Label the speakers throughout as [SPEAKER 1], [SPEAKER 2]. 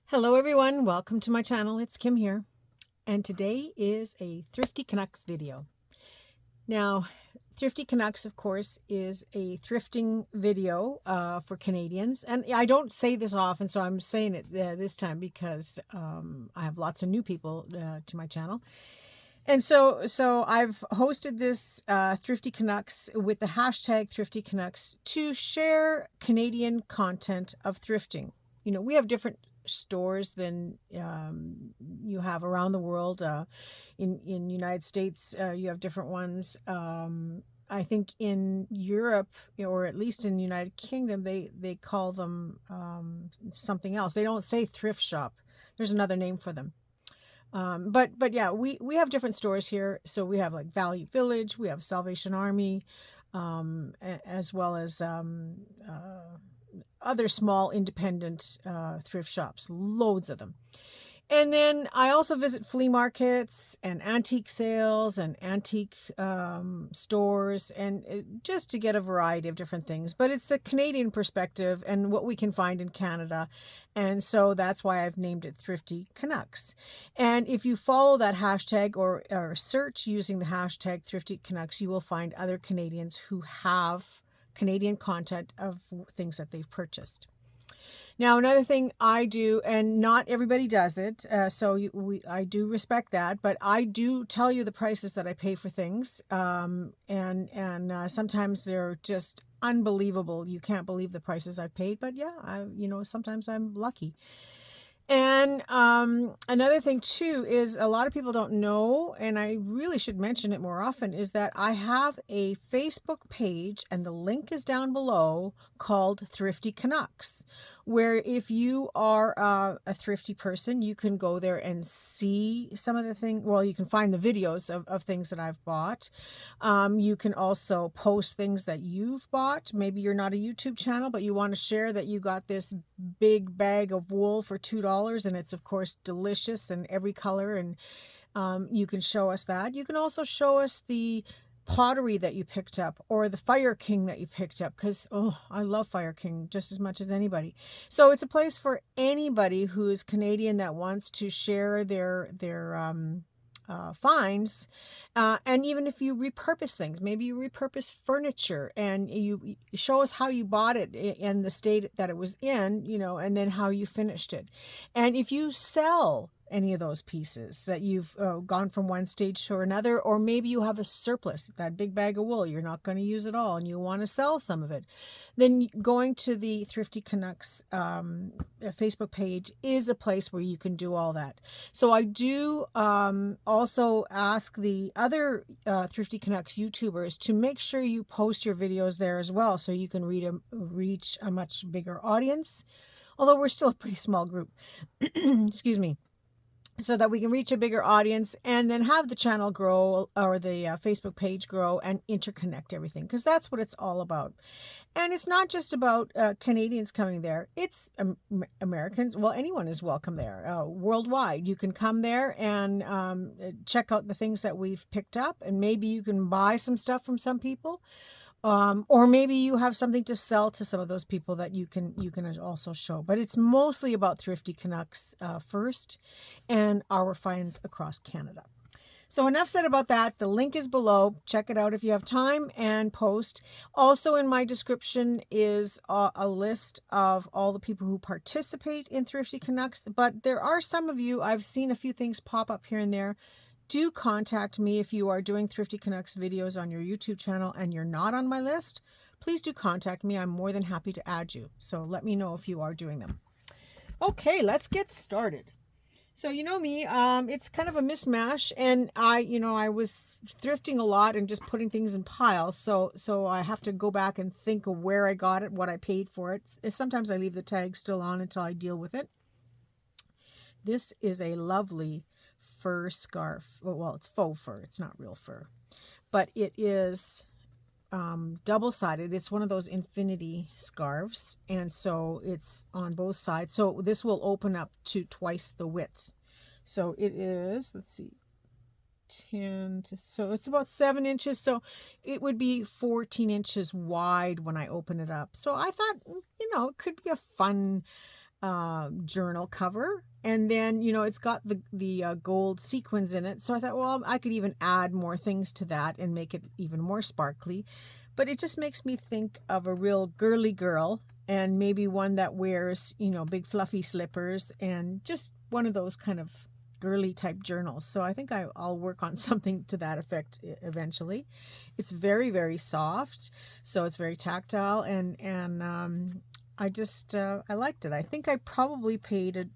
[SPEAKER 1] Hello everyone, welcome to my channel. It's Kim here, and today is a Thrifty Canucks video. Now, Thrifty Canucks, of course, is a thrifting video for Canadians, and I don't say this often, so I'm saying it this time because I have lots of new people to my channel. And so I've hosted this Thrifty Canucks with the hashtag Thrifty Canucks to share Canadian content of thrifting. You know, we have different stores than you have around the world. In United States, you have different ones. I think in Europe, or at least in the United Kingdom, they call them something else. They don't say thrift shop. There's another name for them. But yeah, we have different stores here. So we have like Value Village, we have Salvation Army, as well as other small independent thrift shops, loads of them. And then I also visit flea markets and antique sales and antique stores, and just to get a variety of different things. But it's a Canadian perspective and what we can find in Canada. And so that's why I've named it Thrifty Canucks. And if you follow that hashtag or search using the hashtag Thrifty Canucks, you will find other Canadians who have Canadian content of things that they've purchased. Now, another thing I do, and not everybody does it, I do respect that, but I do tell you the prices that I pay for things, and sometimes they're just unbelievable. You can't believe the prices I've paid, but yeah, sometimes I'm lucky. And another thing too is a lot of people don't know, and I really should mention it more often, is that I have a Facebook page, and the link is down below, called Thrifty Canucks, where if you are a thrifty person, you can go there and see some of the things. Well, you can find the videos of things that I've bought. You can also post things that you've bought. Maybe you're not a YouTube channel, but you want to share that you got this big bag of wool for $2, and it's of course delicious and every color, and you can show us that. You can also show us the pottery that you picked up, or the Fire King that you picked up, because I love Fire King just as much as anybody. So it's a place for anybody who is Canadian that wants to share their finds, and even if you repurpose things, maybe you repurpose furniture and you show us how you bought it in the state that it was in, and then how you finished it. And if you sell any of those pieces that you've gone from one stage to another, or maybe you have a surplus, that big bag of wool, you're not going to use it all and you want to sell some of it, then going to the Thrifty Canucks Facebook page is a place where you can do all that. So I do also ask the other Thrifty Canucks YouTubers to make sure you post your videos there as well, so you can reach a much bigger audience, although we're still a pretty small group. Excuse me. So that we can reach a bigger audience and then have the channel grow, or the Facebook page grow, and interconnect everything, because that's what it's all about. And it's not just about Canadians coming there. It's Americans. Well, anyone is welcome there, worldwide. You can come there and check out the things that we've picked up, and maybe you can buy some stuff from some people. Or maybe you have something to sell to some of those people that you can also show. But it's mostly about Thrifty Canucks first, and our finds across Canada. So enough said about that. The link is below. Check it out if you have time, and post. Also in my description is a list of all the people who participate in Thrifty Canucks. But there are some of you, I've seen a few things pop up here and there. Do contact me if you are doing Thrifty Canucks videos on your YouTube channel and you're not on my list. Please do contact me. I'm more than happy to add you. So let me know if you are doing them. Okay, let's get started. So you know me, it's kind of a mismatch, and I was thrifting a lot and just putting things in piles. So I have to go back and think of where I got it, what I paid for it. Sometimes I leave the tag still on until I deal with it. This is a lovely fur scarf. Well, it's faux fur. It's not real fur, but it is double-sided. It's one of those infinity scarves, and so it's on both sides. So this will open up to twice the width. So it is, let's see, 10 to, so it's about 7 inches. So it would be 14 inches wide when I open it up. So I thought, it could be a fun journal cover. And then, you know, it's got the gold sequins in it. So I thought, well, I could even add more things to that and make it even more sparkly. But it just makes me think of a real girly girl, and maybe one that wears, you know, big fluffy slippers and just one of those kind of girly type journals. So I think I'll work on something to that effect eventually. It's very, very soft. So it's very tactile, and I liked it. I think I probably paid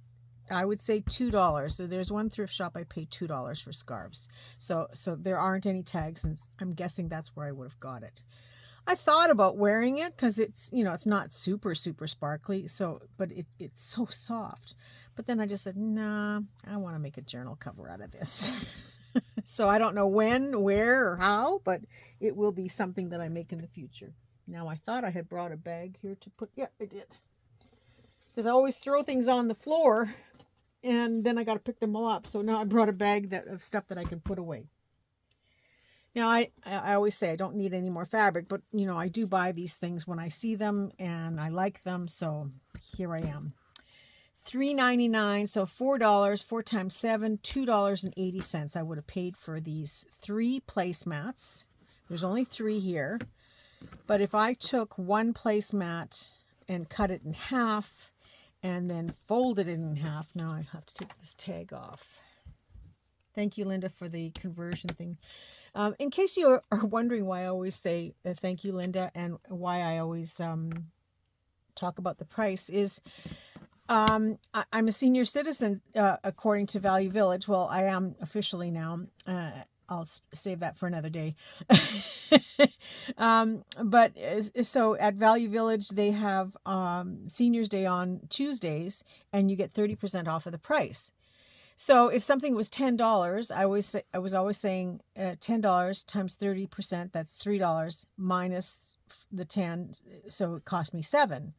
[SPEAKER 1] I would say $2. There's one thrift shop I paid $2 for scarves. So there aren't any tags, and I'm guessing that's where I would have got it. I thought about wearing it because it's, you know, it's not super, super sparkly. So, but it's so soft. But then I just said, nah, I want to make a journal cover out of this. So I don't know when, where, or how, but it will be something that I make in the future. Now, I thought I had brought a bag here to put, yeah, I did. Because I always throw things on the floor, and then I got to pick them all up. So now I brought a bag of stuff that I can put away. Now, I always say I don't need any more fabric, but, you know, I do buy these things when I see them and I like them. So here I am. $3.99, so $4, 4 times 7, $2.80 I would have paid for these 3 placemats. There's only 3 here. But if I took one placemat and cut it in half, and then folded it in half. Now I have to take this tag off. Thank you, Linda, for the conversion thing. In case you are wondering why I always say thank you, Linda, and why I always talk about the price is I'm a senior citizen according to Value Village. Well, I am officially now. I'll save that for another day. But so at Value Village, they have Seniors Day on Tuesdays, and you get 30% off of the price. So if something was $10, I was always saying $10 times 30%, that's $3 minus the 10, so it cost me $7.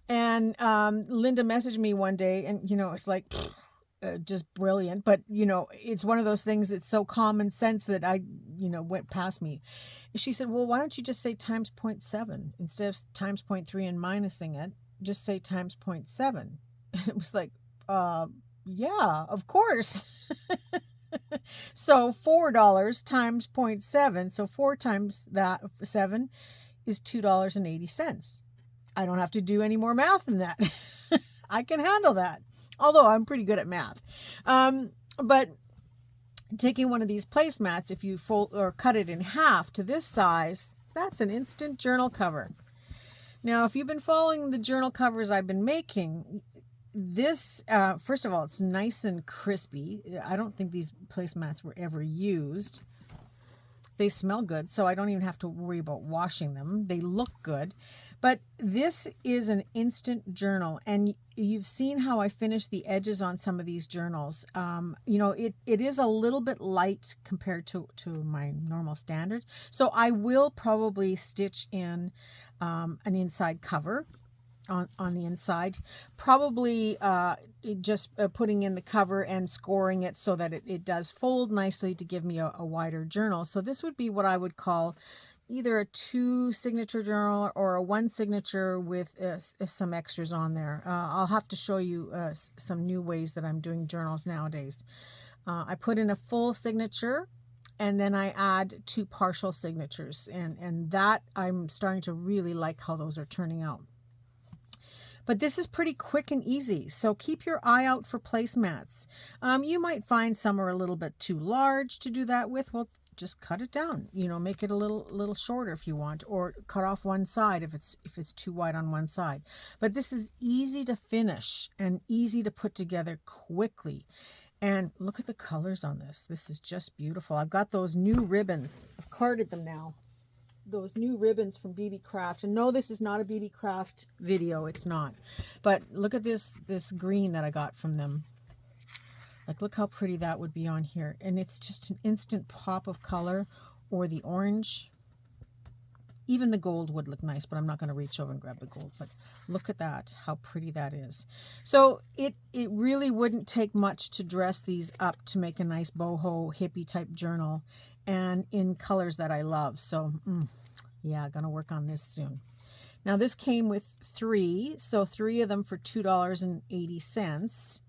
[SPEAKER 1] And Linda messaged me one day, and, you know, it's like, just brilliant. But, you know, it's one of those things, it's so common sense that went past me. She said, well, why don't you just say times 0.7 instead of times 0.3 and minusing it? Just say times 0.7. And it was like, yeah, of course. So $4 times 0.7. So 4 times that 7 is $2.80. I don't have to do any more math than that. I can handle that. Although I'm pretty good at math. But taking one of these placemats, if you fold or cut it in half to this size, that's an instant journal cover. Now, if you've been following the journal covers I've been making, this, first of all, it's nice and crispy. I don't think these placemats were ever used. They smell good, so I don't even have to worry about washing them. They look good. But this is an instant journal, and you've seen how I finish the edges on some of these journals. It is a little bit light compared to my normal standard. So I will probably stitch in an inside cover on the inside, probably just putting in the cover and scoring it so that it does fold nicely to give me a wider journal. So this would be what I would call either a 2 signature journal or a 1 signature with some extras on there. I'll have to show you some new ways that I'm doing journals nowadays. I put in a full signature, and then I add 2 partial signatures, and that I'm starting to really like how those are turning out. But this is pretty quick and easy, so keep your eye out for placemats. You might find some are a little bit too large to do that with. Well, just cut it down. Make it a little shorter if you want, or cut off one side if it's too wide on one side. But this is easy to finish and easy to put together quickly. And look at the colors on this. This is just beautiful. I've got those new ribbons. I've carded them now. Those new ribbons from BB Craft. And no, this is not a BB Craft video. It's not. But look at this green that I got from them. Like, look how pretty that would be on here. And it's just an instant pop of color. Or the orange. Even the gold would look nice, but I'm not going to reach over and grab the gold. But look at that, how pretty that is. So it really wouldn't take much to dress these up to make a nice boho hippie type journal, and in colors that I love. So yeah, gonna work on this soon. Now this came with 3, so 3 of them for $2.80,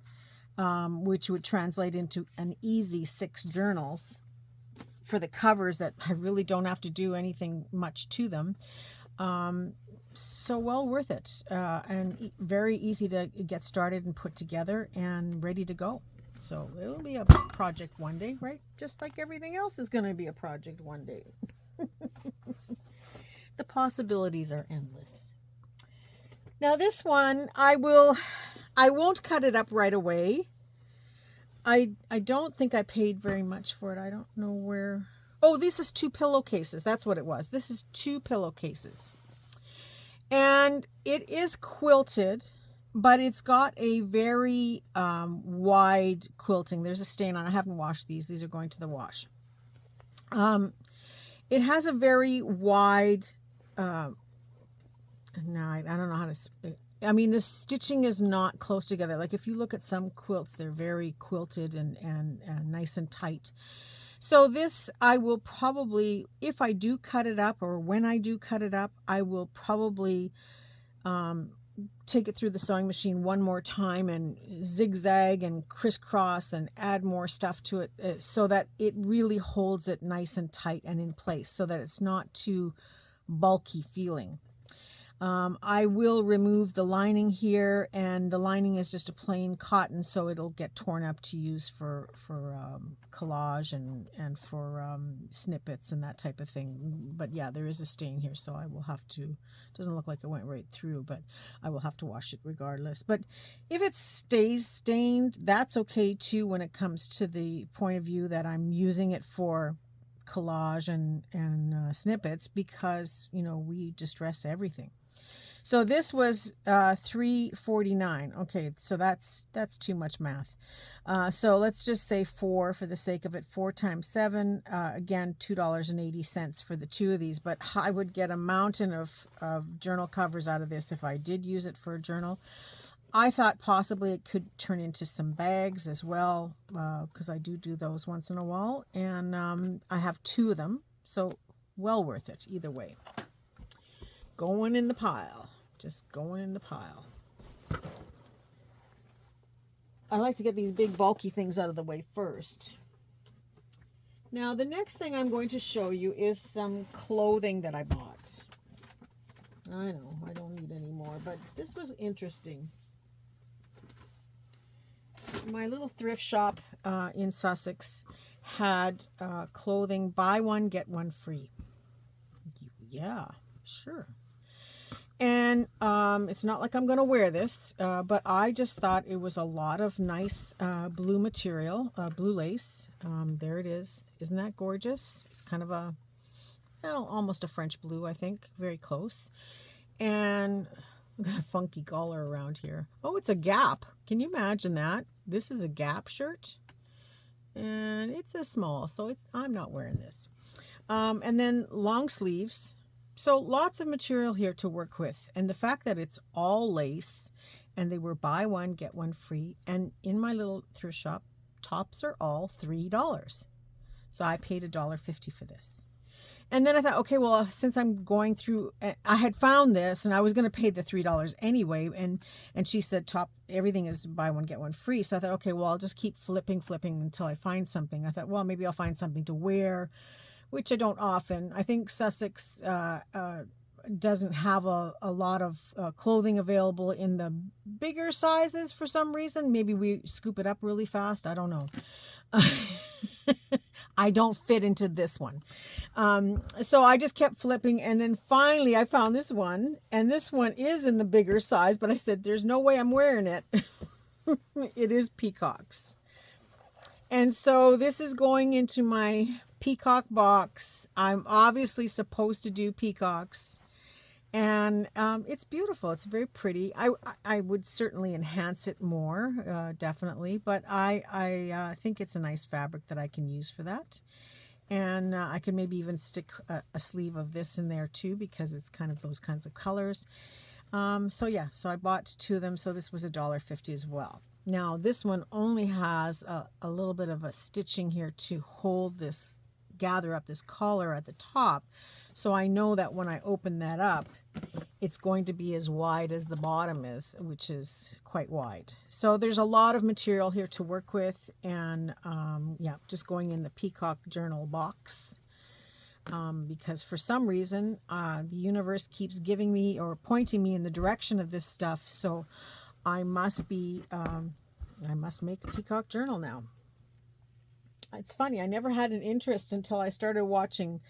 [SPEAKER 1] which would translate into an easy 6 journals for the covers that I really don't have to do anything much to them. So well worth it, and very easy to get started and put together and ready to go. So it'll be a project one day, right? Just like everything else is going to be a project one day. The possibilities are endless. Now this one, I won't cut it up right away. I don't think I paid very much for it. I don't know where. Oh, this is 2 pillowcases. That's what it was. This is 2 pillowcases. And it is quilted, but it's got a very wide quilting. There's a stain on it. I haven't washed these. These are going to the wash. It has a very wide, no, I don't know how to, I mean, the stitching is not close together. Like if you look at some quilts, they're very quilted and nice and tight. So this, I will probably, if I do cut it up, or when I do cut it up, I will probably take it through the sewing machine one more time and zigzag and crisscross and add more stuff to it, so that it really holds it nice and tight and in place, so that it's not too bulky feeling. I will remove the lining here, and the lining is just a plain cotton, so it'll get torn up to use for collage and for snippets and that type of thing. But yeah, there is a stain here, so I will have to, doesn't look like it went right through, but I will have to wash it regardless. But if it stays stained, that's okay too, when it comes to the point of view that I'm using it for collage and snippets, because, you know, we distress everything. So this was $3.49. Okay, so that's too much math. So let's just say 4 for the sake of it. 4 times 7, again, $2.80 for the 2 of these. But I would get a mountain of journal covers out of this if I did use it for a journal. I thought possibly it could turn into some bags as well, because I do those once in a while. And I have 2 of them, so well worth it either way. Going in the pile. Just going in the pile. I like to get these big bulky things out of the way first. Now the next thing I'm going to show you is some clothing that I bought. I know, I don't need any more, but this was interesting. My little thrift shop in Sussex had clothing, buy one, get one free. Yeah, sure. And it's not like I'm going to wear this, but I just thought it was a lot of nice blue material, blue lace. There it is. Isn't that gorgeous? It's kind of a, well, almost a French blue, I think. Very close. And look at a funky collar around here. Oh, it's a Gap. Can you imagine that? This is a Gap shirt. And it's a small, so I'm not wearing this. And then long sleeves. So lots of material here to work with. And the fact that it's all lace, and they were buy one, get one free. And in my little thrift shop, tops are all $3. So I paid $1.50 for this. And then I thought, okay, well, since I'm going through, I had found this and I was going to pay the $3 anyway. And she said, everything is buy one, get one free. So I thought, okay, well, I'll just keep flipping until I find something. I thought, well, maybe I'll find something to wear, which I don't often. I think Sussex doesn't have a lot of clothing available in the bigger sizes for some reason. Maybe we scoop it up really fast. I don't know. I don't fit into this one. So I just kept flipping, and then finally I found this one, and this one is in the bigger size, but I said, there's no way I'm wearing it. It is Peacocks. And so this is going into my Peacock box. I'm obviously supposed to do peacocks, and it's beautiful. It's very pretty. I would certainly enhance it more, definitely, but I think it's a nice fabric that I can use for that. And I could maybe even stick a sleeve of this in there too, because it's kind of those kinds of colors. So yeah, so I bought 2 of them. So this was $1.50 as well. Now this one only has a little bit of a stitching here to hold this, gather up this collar at the top. So I know that when I open that up, it's going to be as wide as the bottom is, which is quite wide. So there's a lot of material here to work with, and yeah, just going in the Peacock journal box. Because for some reason, the universe keeps giving me or pointing me in the direction of this stuff. So I must be, I must make a Peacock journal now. It's funny, I never had an interest until I started watching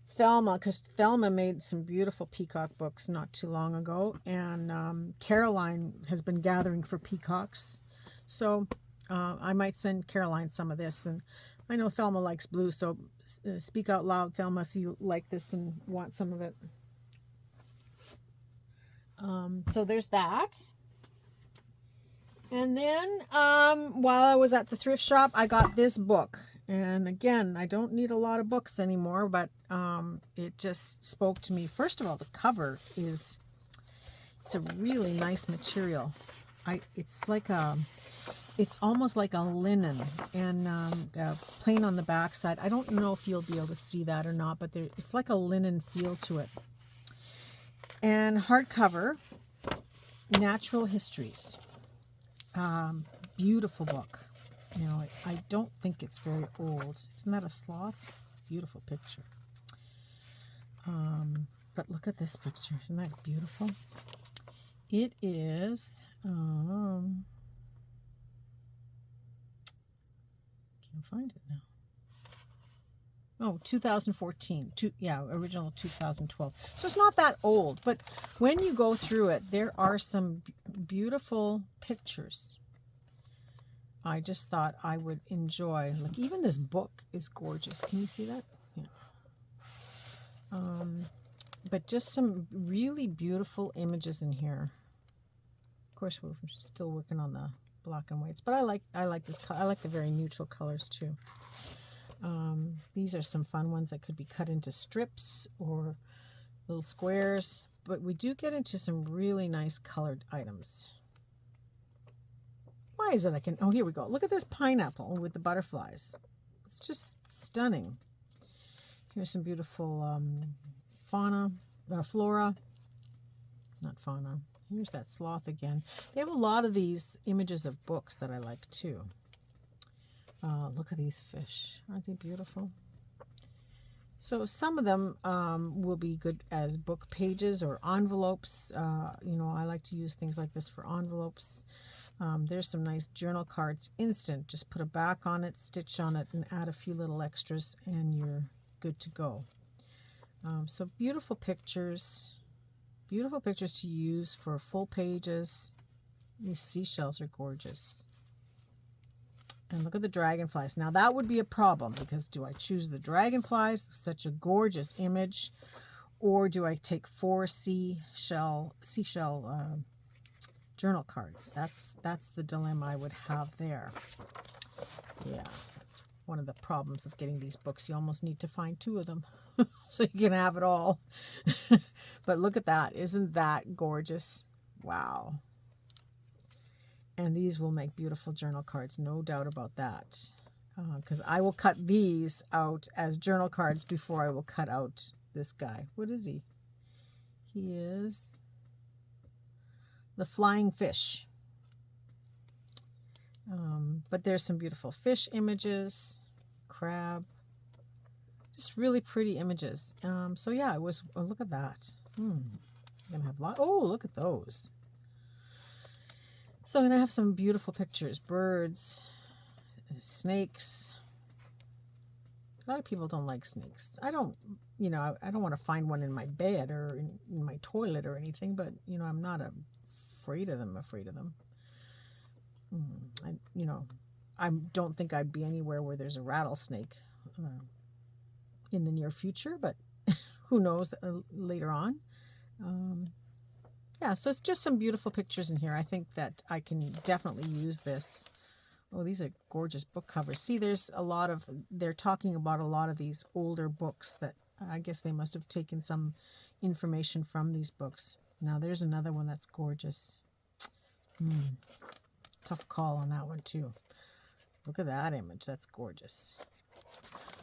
[SPEAKER 1] Thelma, because Thelma made some beautiful Peacock books not too long ago, and Caroline has been gathering for Peacocks. So I might send Caroline some of this, and I know Thelma likes blue, so speak out loud, Thelma, if you like this and want some of it. So there's that. And then while I was at the thrift shop, I got this book. And again, I don't need a lot of books anymore, but it just spoke to me. First of all, the cover it's a really nice material. It's almost like a linen, and plain on the back side. I don't know if you'll be able to see that or not, but it's like a linen feel to it. And hardcover, Natural Histories. Beautiful book. You know, I don't think it's very old. Isn't that a sloth? Beautiful picture. But look at this picture. Isn't that beautiful? It is, can't find it now. Oh, 2014. Original 2012. So it's not that old, but when you go through it, there are some beautiful pictures. I just thought I would enjoy. Like, even this book is gorgeous. Can you see that? Yeah. But just some really beautiful images in here. Of course, we're still working on the black and whites, but I like this. I like the very neutral colors too. These are some fun ones that could be cut into strips or little squares, but we do get into some really nice colored items. Why is it oh, here we go. Look at this pineapple with the butterflies. It's just stunning. Here's some beautiful flora. Not fauna. Here's that sloth again. They have a lot of these images of books that I like too. Look at these fish. Aren't they beautiful? So some of them will be good as book pages or envelopes. You know, I like to use things like this for envelopes. There's some nice journal cards. Instant. Just put a back on it, stitch on it, and add a few little extras, and you're good to go. So beautiful pictures. Beautiful pictures to use for full pages. These seashells are gorgeous. And look at the dragonflies. Now that would be a problem, because do I choose the dragonflies, such a gorgeous image, or do I take 4 seashell journal cards? That's the dilemma I would have there. Yeah, that's one of the problems of getting these books. You almost need to find 2 of them so you can have it all. But look at that. Isn't that gorgeous? Wow. And these will make beautiful journal cards, no doubt about that. Because I will cut these out as journal cards before I will cut out this guy. What is he? He is the flying fish. But there's some beautiful fish images, crab, just really pretty images. So yeah, it was. Oh, look at that. I'm gonna have oh, look at those. So I'm gonna have some beautiful pictures, birds, snakes. A lot of people don't like snakes. I don't, you know, I don't want to find one in my bed or in my toilet or anything, but you know, I'm not afraid of them. I don't think I'd be anywhere where there's a rattlesnake in the near future, but who knows later on. Yeah, so it's just some beautiful pictures in here. I think that I can definitely use this. Oh, these are gorgeous book covers. See, they're talking about a lot of these older books that I guess they must have taken some information from these books. Now there's another one that's gorgeous. Tough call on that one too. Look at that image. That's gorgeous.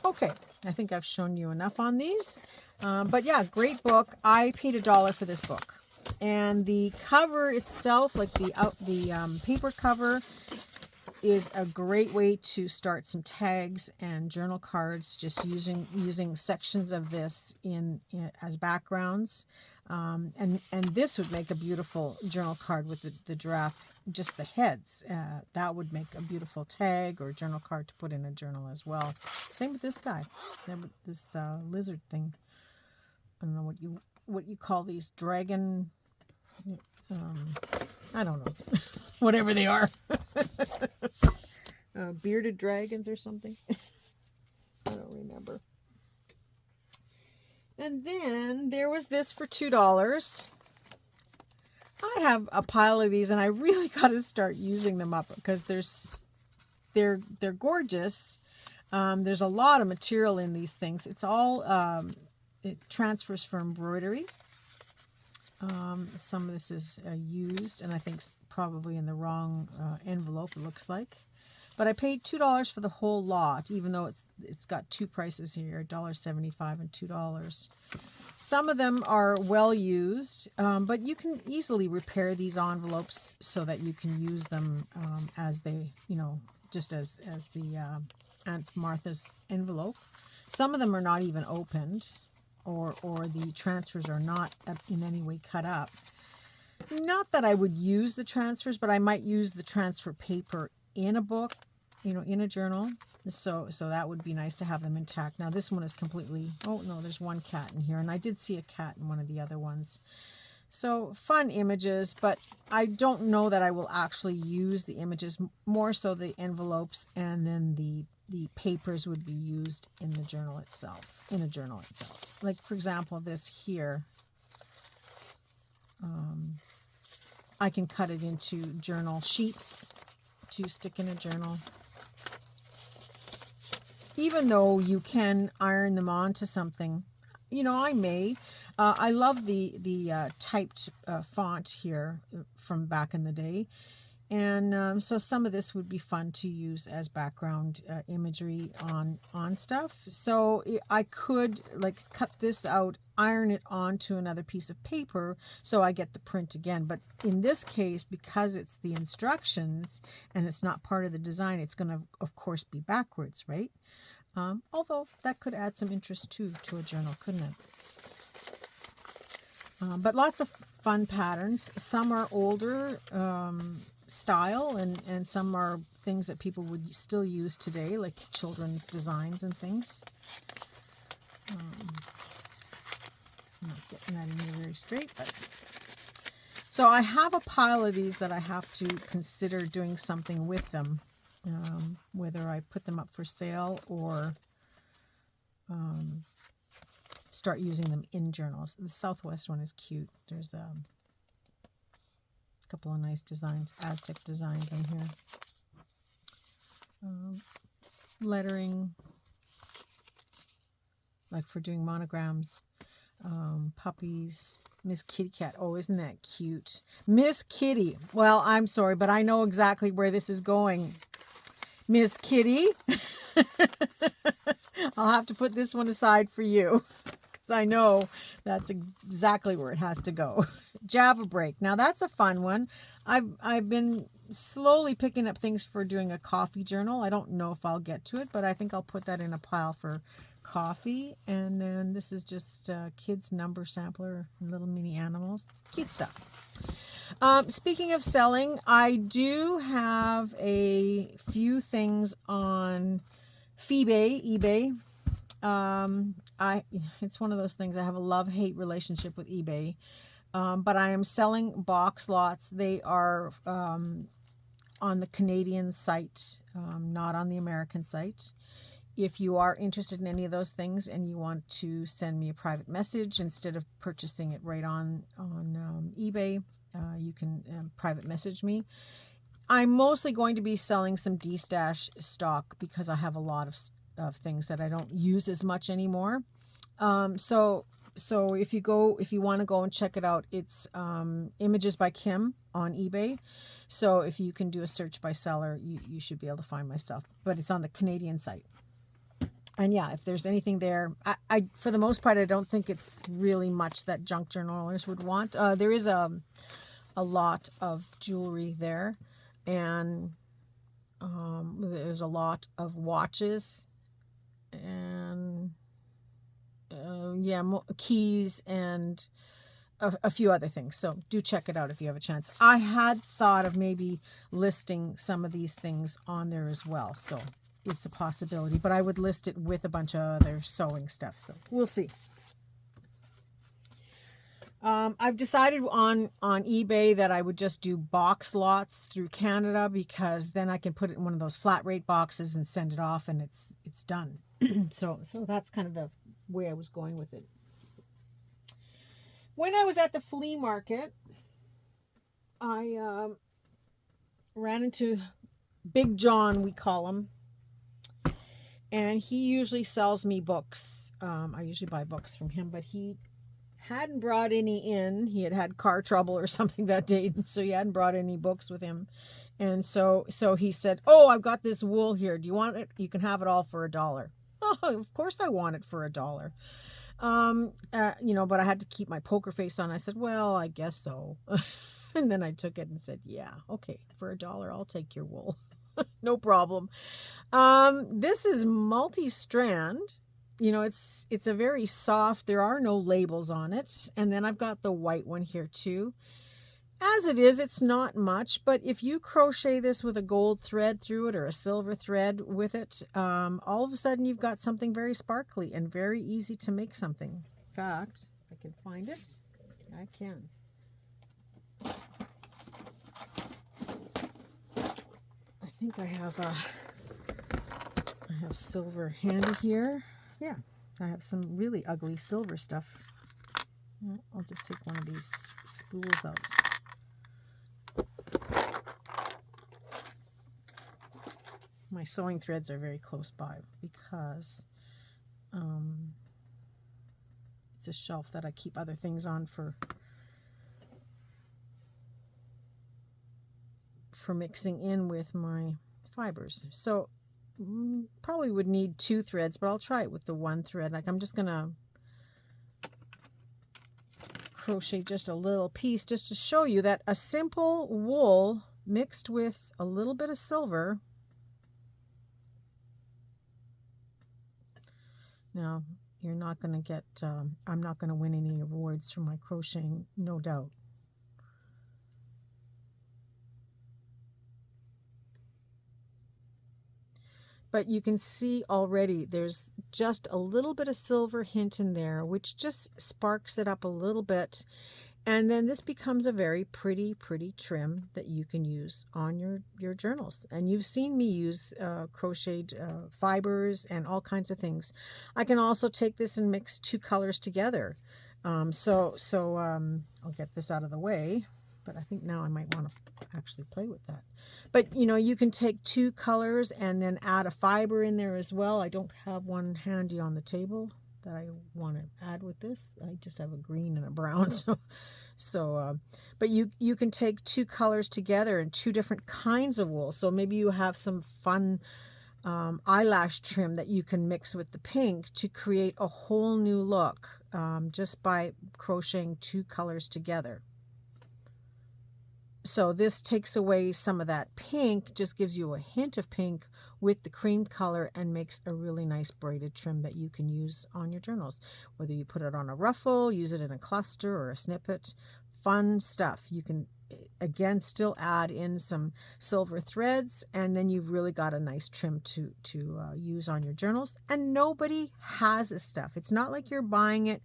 [SPEAKER 1] Okay, I think I've shown you enough on these. But yeah, great book. I paid $1 for this book. And the cover itself, like the paper cover, is a great way to start some tags and journal cards, just using sections of this in as backgrounds. And this would make a beautiful journal card with the giraffe, just the heads. That would make a beautiful tag or journal card to put in a journal as well. Same with this guy, this lizard thing. I don't know what you call these, dragon. I don't know, whatever they are. Bearded dragons or something. I don't remember. And then there was this for $2. I have a pile of these, and I really got to start using them up because they're gorgeous. There's a lot of material in these things. It's all it transfers for embroidery. Some of this is used, and I think probably in the wrong envelope, it looks like. But I paid $2 for the whole lot, even though it's got two prices here, $1.75 and $2. Some of them are well used, but you can easily repair these envelopes so that you can use them as they, just as the Aunt Martha's envelope. Some of them are not even opened, or the transfers are not in any way cut up. Not that I would use the transfers, but I might use the transfer paper in a book, in a journal. So that would be nice to have them intact. Now this one is completely, oh no, there's one cat in here, and I did see a cat in one of the other ones. So fun images, but I don't know that I will actually use the images. More so the envelopes, and then the papers would be used in the journal itself, Like, for example, this here, I can cut it into journal sheets to stick in a journal. Even though you can iron them onto something, I may. I love the typed font here from back in the day. And so some of this would be fun to use as background imagery on stuff. So I could cut this out, iron it onto another piece of paper so I get the print again. But in this case, because it's the instructions and it's not part of the design, it's going to, of course, be backwards, right? Although that could add some interest too to a journal, couldn't it? But lots of fun patterns. Some are older style, and some are things that people would still use today, like children's designs and things. I'm not getting that in here very straight, but so I have a pile of these that I have to consider doing something with them, whether I put them up for sale or start using them in journals. The Southwest one is cute. There's a couple of nice designs, Aztec designs in here. Lettering, like for doing monograms. Puppies. Miss Kitty Cat. Oh, isn't that cute? Miss Kitty. Well, I'm sorry, but I know exactly where this is going. Miss Kitty. I'll have to put this one aside for you, because I know that's exactly where it has to go. Java break. Now that's a fun one. I've been slowly picking up things for doing a coffee journal. I don't know if I'll get to it, but I think I'll put that in a pile for coffee. And then this is just a kids number sampler and little mini animals. Cute stuff. Speaking of selling, I do have a few things on eBay. It's one of those things. I have a love-hate relationship with eBay. But I am selling box lots. They are on the Canadian site, not on the American site. If you are interested in any of those things and you want to send me a private message instead of purchasing it right on eBay, you can private message me. I'm mostly going to be selling some destash stock because I have a lot of things that I don't use as much anymore. So if you want to go and check it out, it's Images by Kim on eBay. So if you can do a search by seller, you should be able to find my stuff. But it's on the Canadian site. And yeah, if there's anything there, I for the most part, I don't think it's really much that junk journal owners would want. There is a lot of jewelry there, and there's a lot of watches, and yeah, keys, and a few other things. So do check it out if you have a chance. I had thought of maybe listing some of these things on there as well, so it's a possibility, but I would list it with a bunch of other sewing stuff, so we'll see. I've decided on eBay that I would just do box lots through Canada, because then I can put it in one of those flat rate boxes and send it off, and it's done. So that's kind of the way I was going with it. When I was at the flea market, I ran into Big John, we call him, and he usually sells me books. I usually buy books from him, but he hadn't brought any in. He had car trouble or something that day, so he hadn't brought any books with him. And so he said, "Oh, I've got this wool here. Do you want it? You can have it all for $1." Oh, of course I want it for $1. But I had to keep my poker face on. I said, "Well, I guess so." And then I took it and said, "Yeah, okay, for $1, I'll take your wool." No problem. This is multi-strand. It's a very soft, there are no labels on it. And then I've got the white one here too. As it is, it's not much, but if you crochet this with a gold thread through it or a silver thread with it, all of a sudden you've got something very sparkly and very easy to make something. In fact, if I can find it, I can. I think I have silver handy here. Yeah, I have some really ugly silver stuff. I'll just take one of these spools out. My sewing threads are very close by because it's a shelf that I keep other things on for mixing in with my fibers. So probably would need 2 threads, but I'll try it with the 1 thread. Like, I'm just gonna crochet just a little piece just to show you that a simple wool mixed with a little bit of silver. Now, you're not going to get, I'm not going to win any awards for my crocheting, no doubt. But you can see already there's just a little bit of silver hint in there, which just sparks it up a little bit. And then this becomes a very pretty trim that you can use on your journals. And you've seen me use crocheted fibers and all kinds of things. I can also take this and mix 2 colors together. I'll get this out of the way, but I think now I might want to actually play with that. But you can take 2 colors and then add a fiber in there as well. I don't have one handy on the table that I want to add with this. I just have a green and a brown. But you can take 2 colors together and 2 different kinds of wool. So maybe you have some fun eyelash trim that you can mix with the pink to create a whole new look just by crocheting 2 colors together. So this takes away some of that pink, just gives you a hint of pink with the cream color and makes a really nice braided trim that you can use on your journals. Whether you put it on a ruffle, use it in a cluster or a snippet, fun stuff. You can, again, still add in some silver threads, and then you've really got a nice trim to use on your journals. And nobody has this stuff. It's not like you're buying it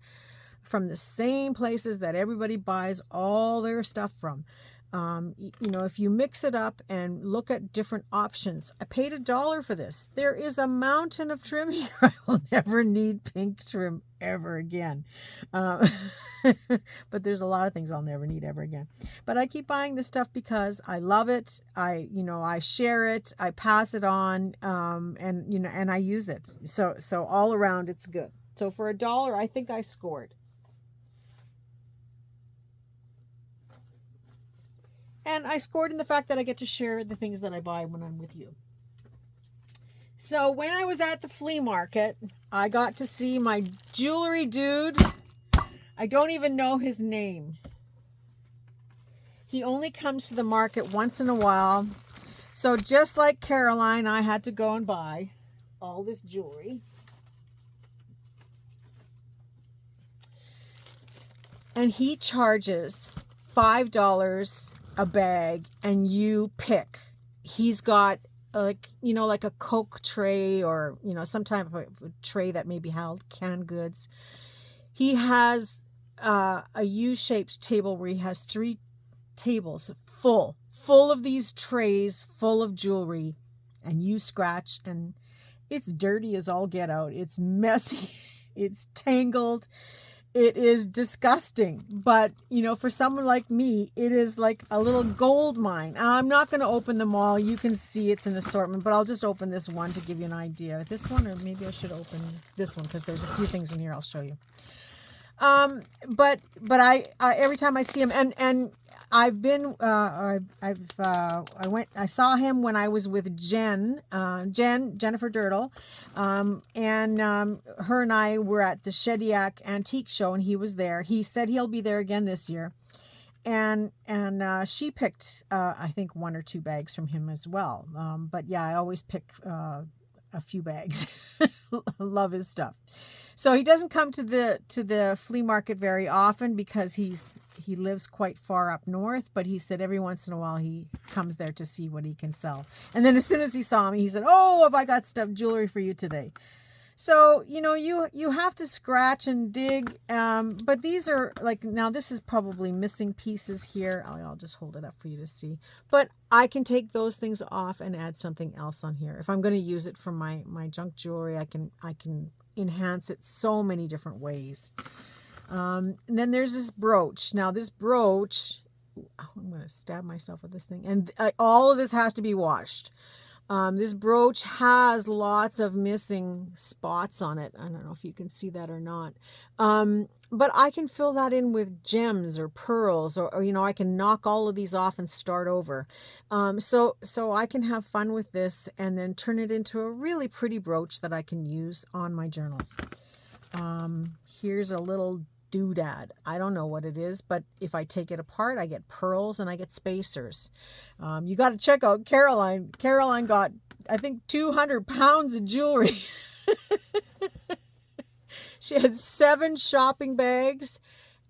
[SPEAKER 1] from the same places that everybody buys all their stuff from. If you mix it up and look at different options, I paid $1 for this. There is a mountain of trim here. I will never need pink trim ever again. But there's a lot of things I'll never need ever again. But I keep buying this stuff because I love it. I share it, I pass it on, and I use it. So all around it's good. So for $1, I think I scored. And I scored in the fact that I get to share the things that I buy when I'm with you. So when I was at the flea market, I got to see my jewelry dude. I don't even know his name. He only comes to the market once in a while. So just like Caroline, I had to go and buy all this jewelry. And he charges $5 a bag, and you pick. He's got like, you know, like a Coke tray, or, you know, some type of a tray that maybe held canned goods. He has a U-shaped table where he has 3 tables full of these trays full of jewelry, and you scratch, and it's dirty as all get out. It's messy. It's tangled. It is disgusting, but, you know, for someone like me, it is like a little gold mine. I'm not going to open them all. You can see it's an assortment, but I'll just open this one to give you an idea. This one, or maybe I should open this one, because there's a few things in here I'll show you. But I every time I see him, and I've been, I saw him when I was with Jennifer Dirtle, and her and I were at the Shediac Antique Show, and he was there. He said he'll be there again this year, and she picked, I think 1 or 2 bags from him as well. But yeah, I always pick a few bags. Love his stuff. So he doesn't come to the flea market very often, because he lives quite far up north, but he said every once in a while he comes there to see what he can sell. And then as soon as he saw me, he said, "Oh, have I got stuff jewelry for you today?" So, you know, you have to scratch and dig, but these are like, now this is probably missing pieces here. I'll just hold it up for you to see. But I can take those things off and add something else on here. If I'm going to use it for my junk jewelry, I can enhance it so many different ways. And then there's this brooch. Now this brooch, I'm going to stab myself with this thing, and all of this has to be washed. This brooch has lots of missing spots on it. I don't know if you can see that or not. But I can fill that in with gems or pearls, or you know, I can knock all of these off and start over. So I can have fun with this and then turn it into a really pretty brooch that I can use on my journals. Here's a little doodad. I don't know what it is, but if I take it apart, I get pearls and I get spacers. You got to check out Caroline. Caroline got, I think, 200 pounds of jewelry. She had 7 shopping bags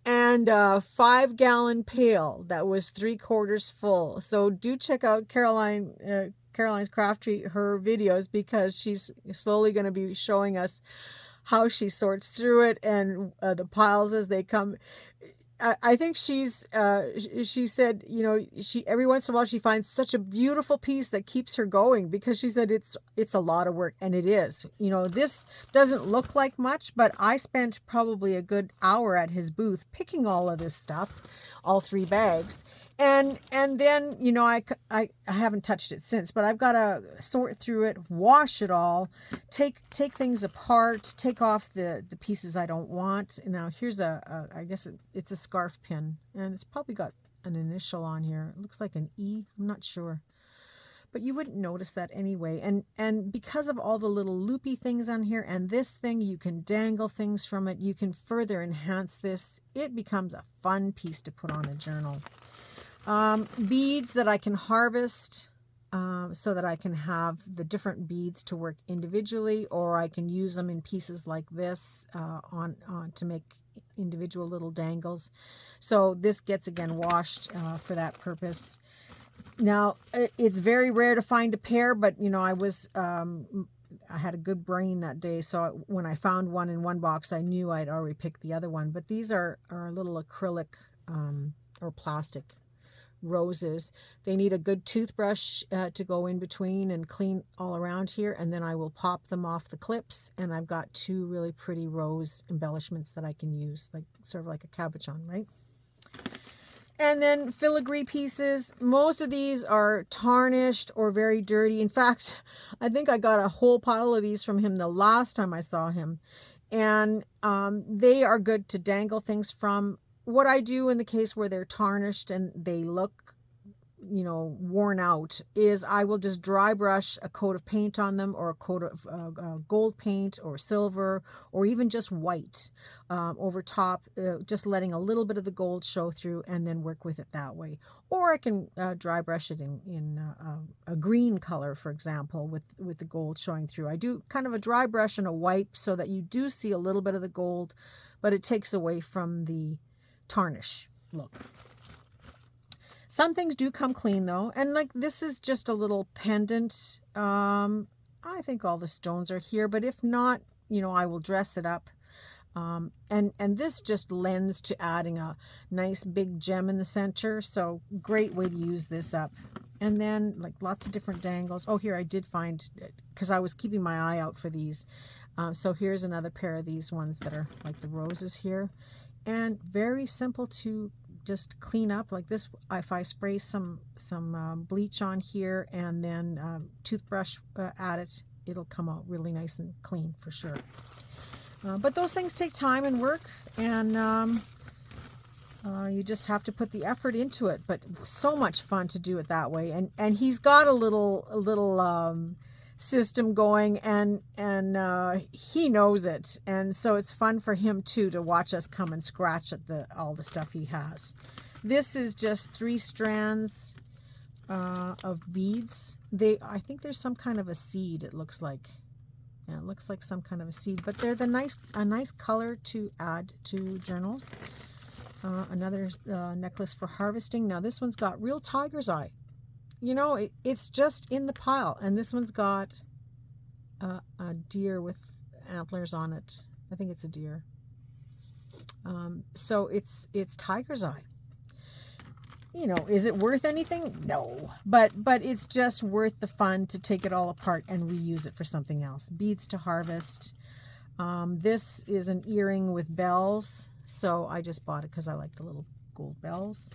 [SPEAKER 1] and a 5-gallon pail that was 3/4 full. So do check out Caroline's Craft Treat, her videos, because she's slowly going to be showing us how she sorts through it, and the piles as they come. I think she said, you know, she every once in a while she finds such a beautiful piece that keeps her going, because she said it's a lot of work, and it is. You know, this doesn't look like much, but I spent probably a good hour at his booth picking all of this stuff, all 3 bags. And then, you know, I haven't touched it since, but I've got to sort through it, wash it all, take things apart, take off the pieces I don't want. Now here's I guess it's a scarf pin, and it's probably got an initial on here. It looks like an E. I'm not sure, but you wouldn't notice that anyway. And because of all the little loopy things on here, and this thing, you can dangle things from it. You can further enhance this. It becomes a fun piece to put on a journal. Beads that I can harvest, so that I can have the different beads to work individually, or I can use them in pieces like this on to make individual little dangles. So this gets again washed for that purpose. Now it's very rare to find a pair, but you know, I had a good brain that day, so when I found one in one box, I knew I'd already picked the other one. But these are little acrylic or plastic roses. They need a good toothbrush to go in between and clean all around here, and then I will pop them off the clips, and I've got 2 really pretty rose embellishments that I can use, like sort of like a cabochon, right? And then filigree pieces. Most of these are tarnished or very dirty. In fact, I think I got a whole pile of these from him the last time I saw him, and they are good to dangle things from. What I do in the case where they're tarnished and they look you know, worn out, is I will just dry brush a coat of paint on them, or a coat of gold paint or silver, or even just white over top, just letting a little bit of the gold show through, and then work with it that way. Or I can dry brush it in a green color, for example, with the gold showing through. I do kind of a dry brush and a wipe so that you do see a little bit of the gold, but it takes away from the tarnish look. Some things do come clean though, and like this is just a little pendant. I think all the stones are here, but if not, you know, I will dress it up. And this just lends to adding a nice big gem in the center, so great way to use this up. And then like lots of different dangles. Oh, here I did find, because I was keeping my eye out for these. So here's another pair of these ones that are like the roses here, and very simple to just clean up like this. If I spray some bleach on here and then toothbrush at it, it'll come out really nice and clean for sure. But those things take time and work, and you just have to put the effort into it. But so much fun to do it that way. And he's got a little system going, and he knows it, and so it's fun for him too to watch us come and scratch at all the stuff he has. This is just 3 strands of beads. I think there's some kind of a seed, it looks like. Yeah, it looks like some kind of a seed, but they're a nice color to add to journals. Another necklace for harvesting. Now this one's got real tiger's eye. You know, it's just in the pile, and this one's got a deer with antlers on it. I think it's a deer. So it's tiger's eye. You know, is it worth anything? No, but it's just worth the fun to take it all apart and reuse it for something else. Beads to harvest. This is an earring with bells, so I just bought it because I like the little gold bells.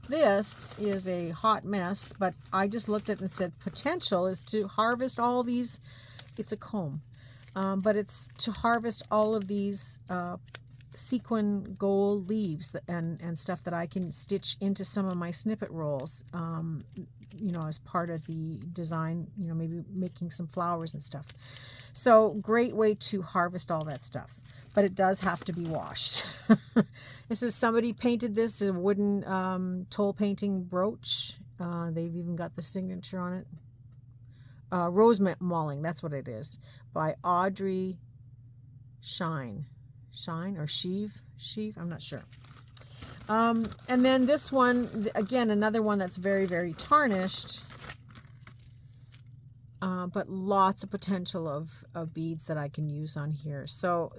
[SPEAKER 1] This is a hot mess, but I just looked at it and said potential is to harvest all these. It's a comb, but it's to harvest all of these sequin gold leaves and stuff that I can stitch into some of my snippet rolls, you know, as part of the design, you know, maybe making some flowers and stuff. So great way to harvest all that stuff. But it does have to be washed. This is somebody painted this, a wooden toll painting brooch. They've even got the signature on it. Rose Mauling, that's what it is, by Audrey Shine or Sheave, I'm not sure. And then this one, again, another one that's very, very tarnished. But lots of potential of beads that I can use on here. So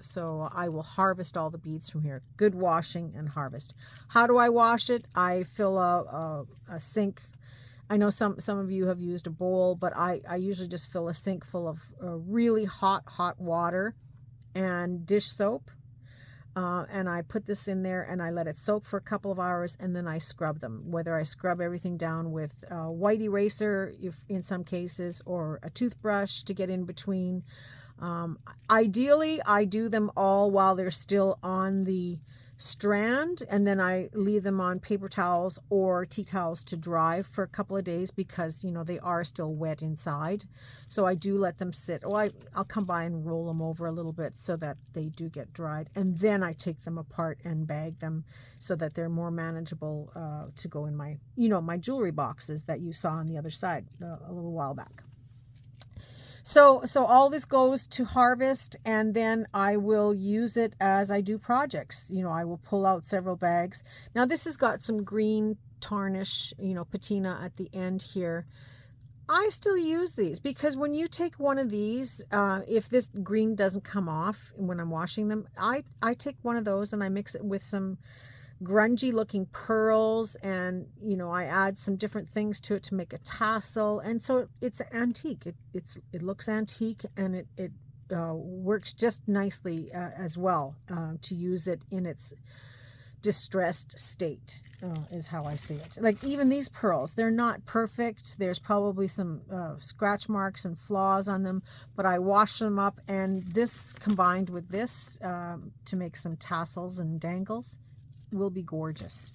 [SPEAKER 1] I will harvest all the beads from here. Good washing and harvest. How do I wash it? I fill a sink. I know some of you have used a bowl, but I usually just fill a sink full of really hot water and dish soap. And I put this in there and I let it soak for a couple of hours, and then I scrub them. Whether I scrub everything down with a white eraser, if in some cases, or a toothbrush to get in between. Ideally, I do them all while they're still on the strand, and then I leave them on paper towels or tea towels to dry for a couple of days, because you know they are still wet inside. So I do let them sit. I'll come by and roll them over a little bit so that they do get dried, and then I take them apart and bag them so that they're more manageable to go in my, you know, my jewelry boxes that you saw on the other side a little while back. So all this goes to harvest, and then I will use it as I do projects. You know, I will pull out several bags. Now this has got some green tarnish, you know, patina at the end here. I still use these because when you take one of these, if this green doesn't come off when I'm washing them, I take one of those and I mix it with some grungy looking pearls, and you know, I add some different things to it to make a tassel, and so it's antique. It looks antique, and it works just nicely as well to use it in its distressed state, is how I see it. Like even these pearls, they're not perfect. There's probably some scratch marks and flaws on them, but I wash them up, and this combined with this to make some tassels and dangles will be gorgeous.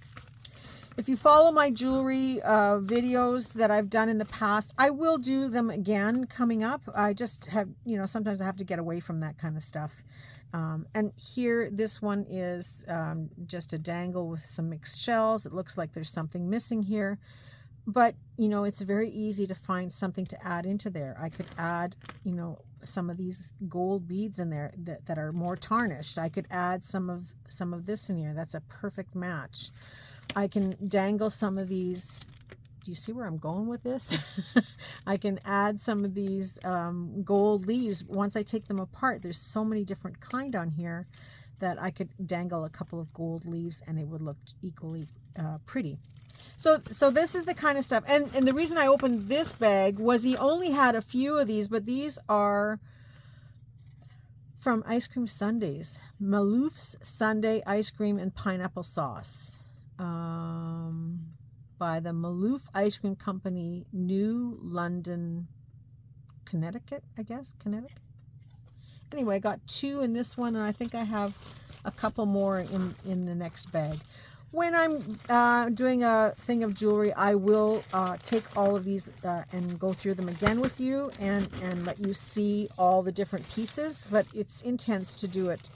[SPEAKER 1] If you follow my jewelry videos that I've done in the past, I will do them again coming up. I just have, you know, sometimes I have to get away from that kind of stuff. And here, this one is just a dangle with some mixed shells. It looks like there's something missing here. But, you know, it's very easy to find something to add into there. I could add, you know, some of these gold beads in there that are more tarnished. I could add some of this in here. That's a perfect match. I can dangle some of these. Do you see where I'm going with this? I can add some of these gold leaves. Once I take them apart, there's so many different kind on here that I could dangle a couple of gold leaves and it would look equally pretty. So this is the kind of stuff. And the reason I opened this bag was he only had a few of these, but these are from Ice Cream Sundays. Maloof's Sunday Ice Cream and Pineapple Sauce. By the Maloof Ice Cream Company, New London, Connecticut, I guess, Connecticut. Anyway, I got 2 in this one, and I think I have a couple more in the next bag. When I'm doing a thing of jewelry, I will take all of these and go through them again with you and let you see all the different pieces, but it's intense to do it.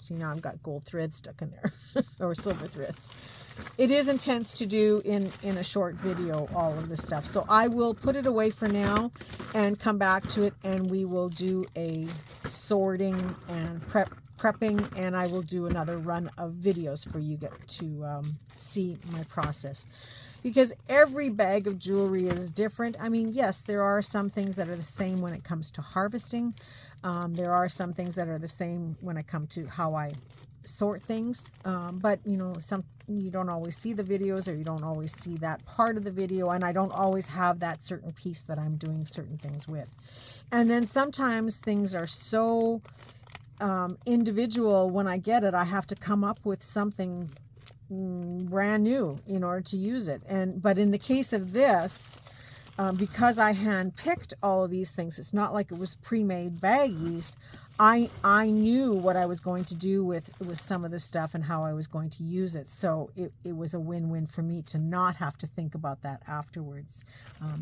[SPEAKER 1] See, now I've got gold thread stuck in there, or silver threads. It is intense to do in a short video, all of this stuff. So I will put it away for now and come back to it, and we will do a sorting and prepping, and I will do another run of videos for you to see my process. Because every bag of jewelry is different. I mean, yes, there are some things that are the same when it comes to harvesting. There are some things that are the same when it comes to how I sort things, but you know, you don't always see the videos, or you don't always see that part of the video, and I don't always have that certain piece that I'm doing certain things with. And then sometimes things are so individual. When I get it, I have to come up with something brand new in order to use it. But in the case of this, because I hand-picked all of these things, it's not like it was pre-made baggies. I knew what I was going to do with some of this stuff and how I was going to use it. So it was a win-win for me to not have to think about that afterwards.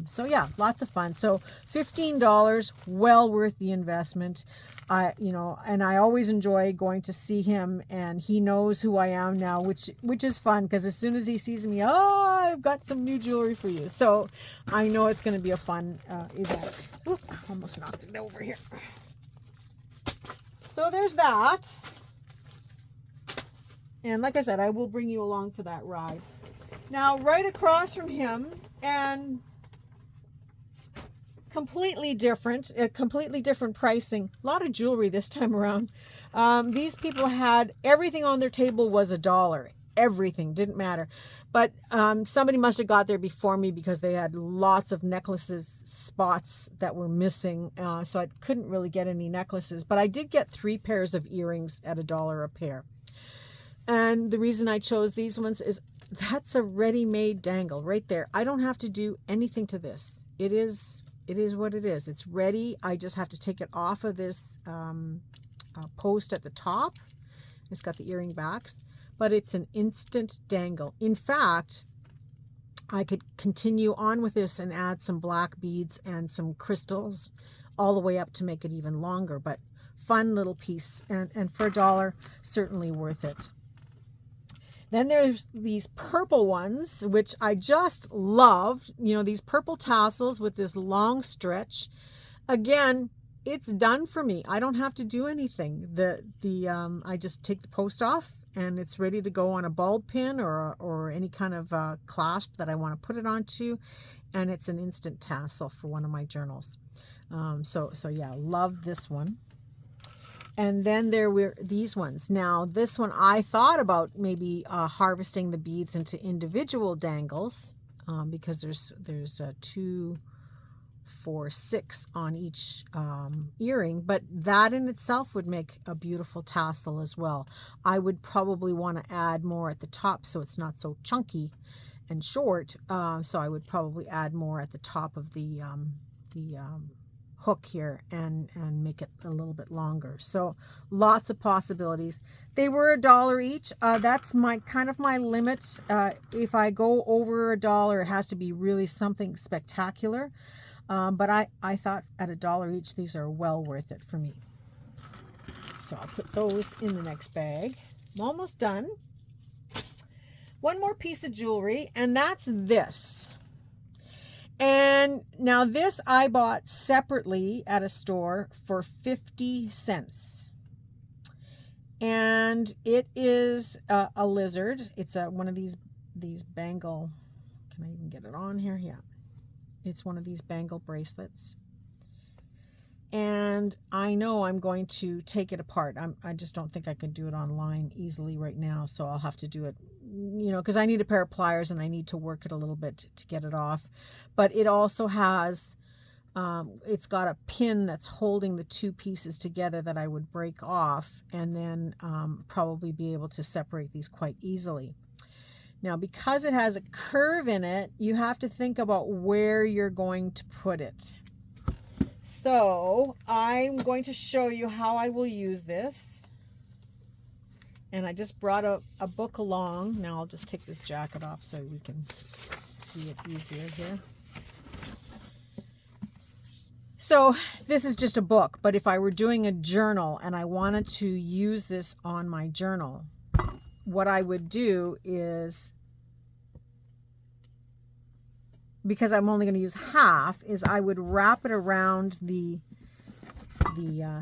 [SPEAKER 1] So yeah, lots of fun. So $15, well worth the investment. You know, and I always enjoy going to see him, and he knows who I am now, which is fun, because as soon as he sees me, oh, I've got some new jewelry for you. So I know it's going to be a fun event. Oop, I almost knocked it over here. So there's that. And like I said, I will bring you along for that ride. Now, right across from him, and completely different pricing. A lot of jewelry this time around. These people had everything on their table was $1. Everything, didn't matter. But somebody must have got there before me, because they had lots of necklaces spots that were missing. So I couldn't really get any necklaces. But I did get 3 pairs of earrings at $1 a pair. And the reason I chose these ones is that's a ready-made dangle right there. I don't have to do anything to this. It is what it is. It's ready. I just have to take it off of this post at the top. It's got the earring backs, but it's an instant dangle. In fact, I could continue on with this and add some black beads and some crystals all the way up to make it even longer, but fun little piece, and for $1, certainly worth it. Then there's these purple ones, which I just love. You know, these purple tassels with this long stretch. Again, it's done for me. I don't have to do anything. I just take the post off, and it's ready to go on a bulb pin or any kind of clasp that I want to put it onto, and it's an instant tassel for one of my journals. So yeah, love this one. And then there were these ones. Now, this one I thought about maybe harvesting the beads into individual dangles, because there's 2, 4, 6 on each earring, but that in itself would make a beautiful tassel as well. I would probably want to add more at the top so it's not so chunky and short. So I would probably add more at the top of the hook here and make it a little bit longer. So lots of possibilities. They were $1 each. That's my kind of my limit. If I go over $1, it has to be really something spectacular. But I thought at $1 each, these are well worth it for me. So I'll put those in the next bag. I'm almost done. One more piece of jewelry, and that's this. And now this I bought separately at a store for 50 cents. And it is a lizard. It's one of these bangle. Can I even get it on here? Yeah. It's one of these bangle bracelets. And I know I'm going to take it apart. I just don't think I can do it online easily right now. So I'll have to do it, you know, because I need a pair of pliers and I need to work it a little bit to get it off. But it also has, it's got a pin that's holding the two pieces together that I would break off and then probably be able to separate these quite easily. Now, because it has a curve in it, you have to think about where you're going to put it. So I'm going to show you how I will use this. And I just brought a book along. Now I'll just take this jacket off so we can see it easier here. So this is just a book, but if I were doing a journal and I wanted to use this on my journal, what I would do is, because I'm only going to use half, is I would wrap it around the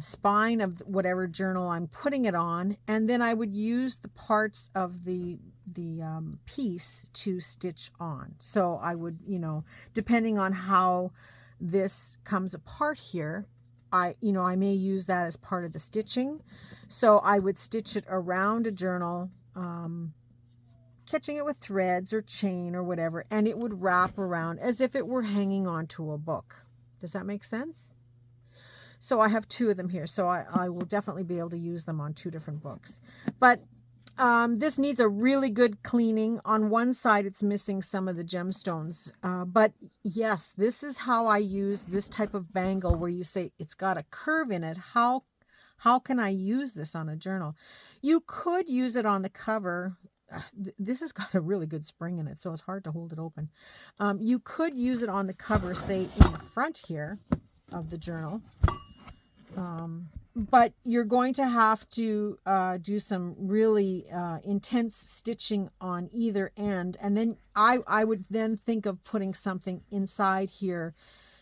[SPEAKER 1] spine of whatever journal I'm putting it on, and then I would use the parts of the piece to stitch on. So I would, you know, depending on how this comes apart here, I may use that as part of the stitching. So I would stitch it around a journal, catching it with threads or chain or whatever, and it would wrap around as if it were hanging onto a book. Does that make sense? So I have two of them here, so I will definitely be able to use them on two different books. But this needs a really good cleaning. On one side, it's missing some of the gemstones. But yes, this is how I use this type of bangle where you say it's got a curve in it. How can I use this on a journal? You could use it on the cover. This has got a really good spring in it, so it's hard to hold it open. You could use it on the cover, say in the front here of the journal. But you're going to have to do some really intense stitching on either end. And then I would then think of putting something inside here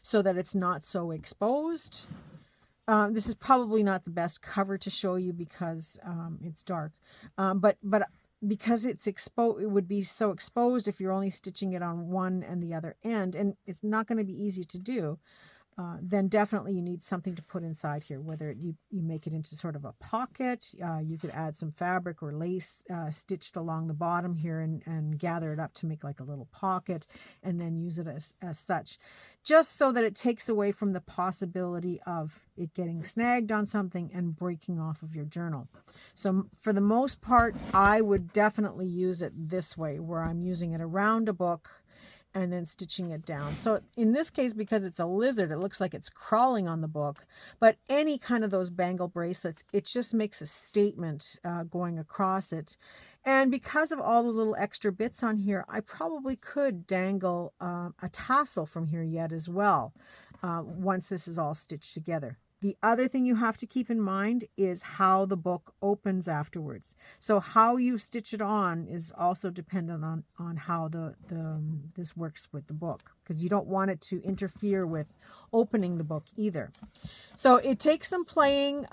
[SPEAKER 1] so that it's not so exposed. This is probably not the best cover to show you because it's dark. But because it's exposed, it would be so exposed if you're only stitching it on one and the other end, and it's not going to be easy to do. Then definitely you need something to put inside here, whether you make it into sort of a pocket. You could add some fabric or lace stitched along the bottom here and gather it up to make like a little pocket and then use it as such, just so that it takes away from the possibility of it getting snagged on something and breaking off of your journal. So for the most part, I would definitely use it this way, where I'm using it around a book and then stitching it down. So in this case, because it's a lizard, it looks like it's crawling on the book. But any kind of those bangle bracelets, it just makes a statement going across it. And because of all the little extra bits on here, I probably could dangle a tassel from here yet as well, once this is all stitched together. The other thing you have to keep in mind is how the book opens afterwards. So how you stitch it on is also dependent on how this works with the book, because you don't want it to interfere with opening the book either. So it takes some playing.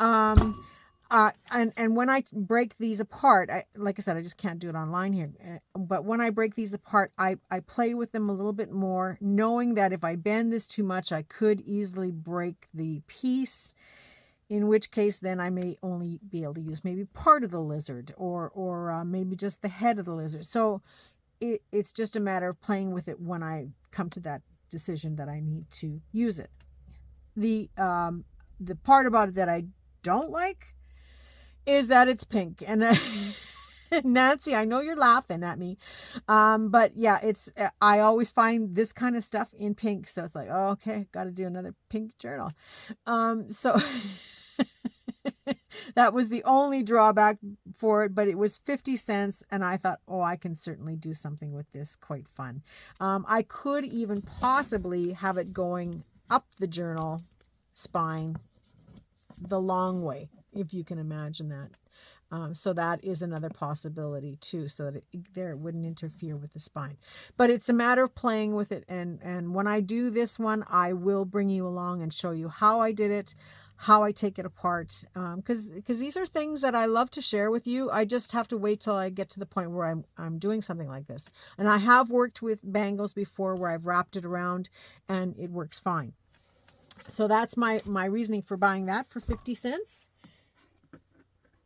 [SPEAKER 1] And when I break these apart, like I said, I just can't do it online here. But when I break these apart, I play with them a little bit more, knowing that if I bend this too much, I could easily break the piece, in which case then I may only be able to use maybe part of the lizard or maybe just the head of the lizard. So it's just a matter of playing with it when I come to that decision that I need to use it. The part about it that I don't like is that it's pink, and Nancy, I know you're laughing at me. But yeah, I always find this kind of stuff in pink. So it's like, oh, okay, got to do another pink journal. So that was the only drawback for it, but it was 50 cents. And I thought, oh, I can certainly do something with this. Quite fun. I could even possibly have it going up the journal spine the long way, if you can imagine that. So that is another possibility too, so that it wouldn't interfere with the spine. But it's a matter of playing with it. And when I do this one, I will bring you along and show you how I did it, how I take it apart. Because these are things that I love to share with you. I just have to wait till I get to the point where I'm doing something like this. And I have worked with bangles before where I've wrapped it around and it works fine. So that's my reasoning for buying that for 50 cents.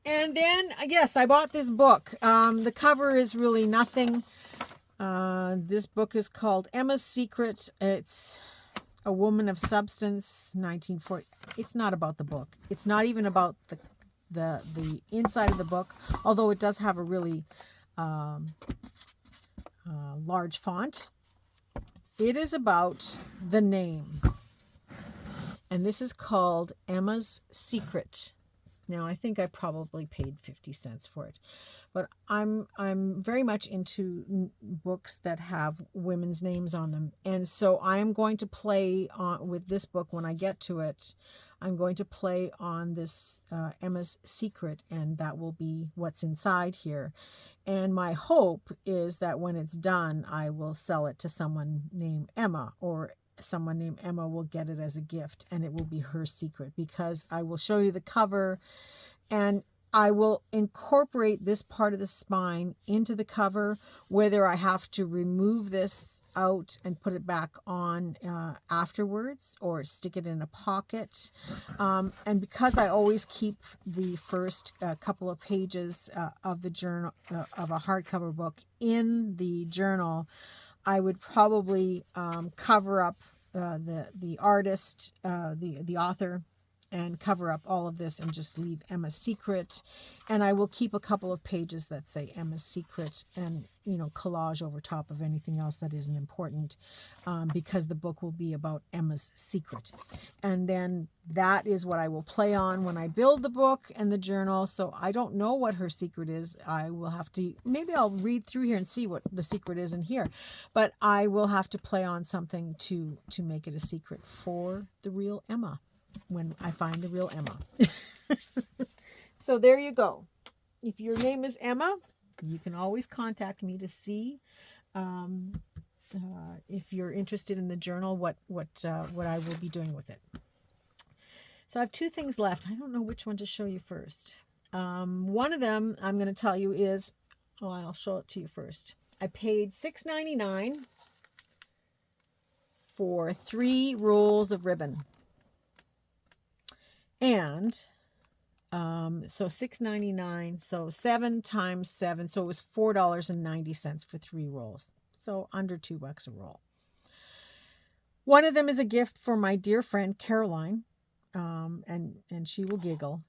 [SPEAKER 1] And then, yes, I bought this book. The cover is really nothing. This book is called Emma's Secret. It's a woman of substance, 1940. It's not about the book. It's not even about the inside of the book, although it does have a really large font. It is about the name. And this is called Emma's Secret. Now, I think I probably paid 50 cents for it, but I'm very much into books that have women's names on them. And so I am going to play on with this book when I get to it. I'm going to play on this Emma's Secret, and that will be what's inside here. And my hope is that when it's done, I will sell it to someone named Emma, or someone named Emma will get it as a gift, and it will be her secret, because I will show you the cover and I will incorporate this part of the spine into the cover, whether I have to remove this out and put it back on afterwards or stick it in a pocket. And because I always keep the first couple of pages of the journal, of a hardcover book in the journal, I would probably cover up the artist, the author, and cover up all of this and just leave Emma's Secret. And I will keep a couple of pages that say Emma's Secret and, collage over top of anything else that isn't important, because the book will be about Emma's secret. And then that is what I will play on when I build the book and the journal. So I don't know what her secret is. I will have to, maybe I'll read through here and see what the secret is in here, but I will have to play on something to make it a secret for the real Emma when I find the real Emma. So there you go. If your name is Emma, you can always contact me to see if you're interested in the journal, what I will be doing with it. So I have two things left. I don't know which one to show you first. One of them I'm going to tell you is, I'll show it to you first. I paid $6.99 for 3 rolls of ribbon. And so $6.99, so 7 times 7, so it was $4.90 for 3 rolls. So under $2 a roll. One of them is a gift for my dear friend Caroline, and she will giggle.